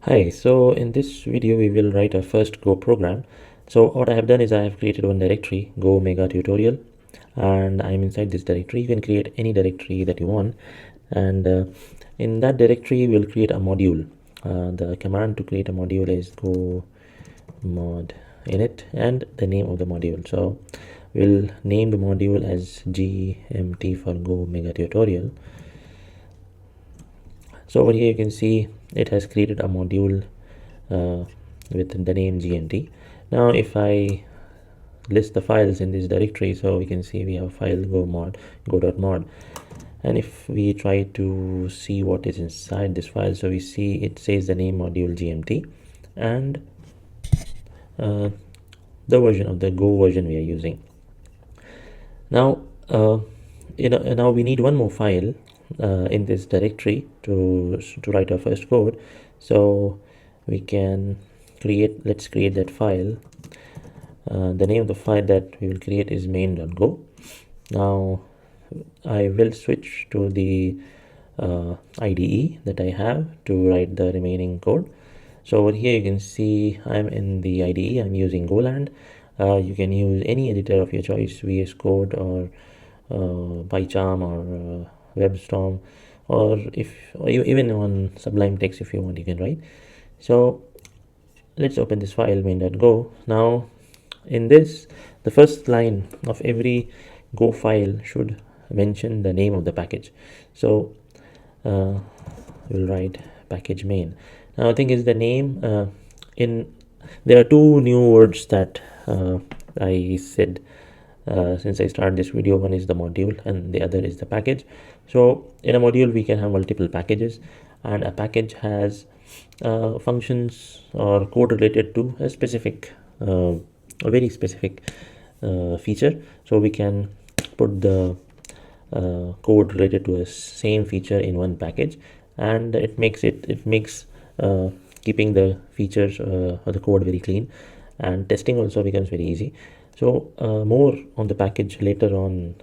Hi, so in this video we will write our first Go program. So what I have done is I have created one directory, Go Mega Tutorial, and I'm inside this directory. You can create any directory that you want, and in that directory we'll create a module. The command to create a module is go mod init and the name of the module. So we'll name the module as GMT for Go Mega Tutorial. So over here you can see it has created a module with the name GMT. Now if I list the files in this directory, so we can see we have file go.mod, and if we try to see what is inside this file, so we see it says the name module GMT and the version of the Go version we are using. Now now we need one more file in this directory to write our first code. So we can let's create that file. The name of the file that we will create is main.go. Now I will switch to the IDE that I have to write the remaining code. So over here you can see I'm in the IDE. I'm using Golang. You can use any editor of your choice, VS Code or PyCharm or WebStorm, or even on Sublime Text if you want, you can write. So let's open this file main.go. Now in this, the first line of every Go file should mention the name of the package. So we'll write package main. Now the thing is, the name there are two new words that I said since I started this video. One is the module and the other is the package. So in a module we can have multiple packages, and a package has functions or code related to a specific a very specific feature. So we can put the code related to a same feature in one package, and it makes keeping the features or the code very clean, and testing also becomes very easy. So more on the package later on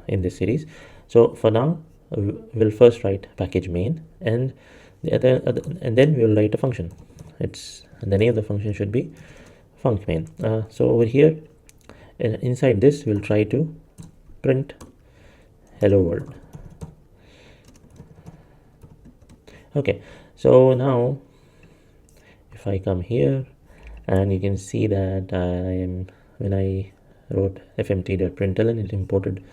in this series. So for now we'll first write package main, and and then we'll write a function. The name of the function should be func main. So over here inside this we'll try to print hello world. Okay, so now if I come here, and you can see that when I wrote fmt.println, it imported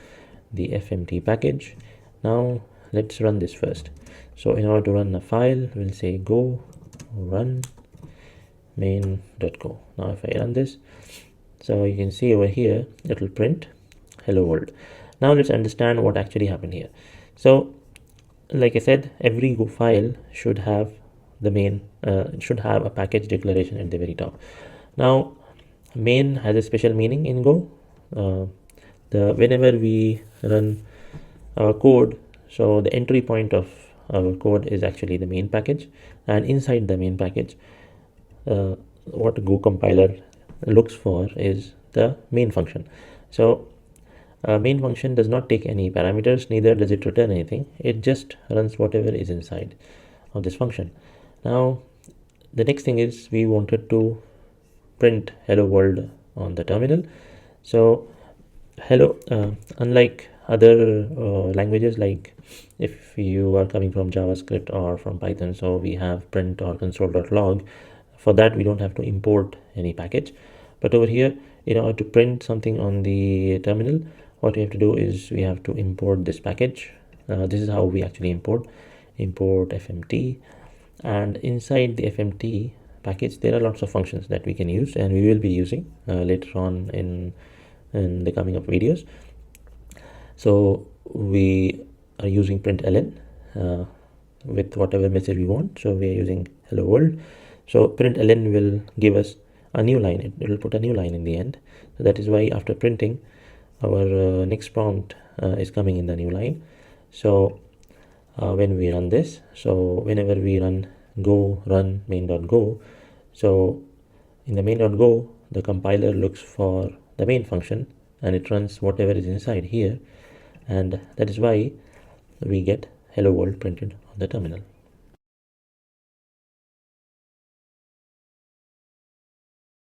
the fmt package. Now let's run this first. So in order to run a file, we'll say go run main.go. Now if I run this, so you can see over here it will print hello world. Now let's understand what actually happened here. So like I said, every Go file should have the main should have a package declaration at the very top. Now main has a special meaning in Go. Whenever we run our code, so the entry point of our code is actually the main package, and inside the main package what Go compiler looks for is the main function. So main function does not take any parameters, neither does it return anything. It just runs whatever is inside of this function. Now the next thing is we wanted to print hello world on the terminal. So hello, unlike other languages, like if you are coming from JavaScript or from Python, so we have print or console.log. For that we don't have to import any package. But over here, in order to print something on the terminal, what we have to do is we have to import this package. This is how we actually import fmt, and inside the fmt package there are lots of functions that we can use, and we will be using later on in the coming up videos. So we are using println with whatever message we want. So we are using hello world. So println will give us a new line. It will put a new line in the end. So that is why after printing, our next prompt is coming in the new line. So when we run this, so whenever we run go run main.go, so in the main.go the compiler looks for the main function and it runs whatever is inside here, and that is why we get hello world printed on the terminal.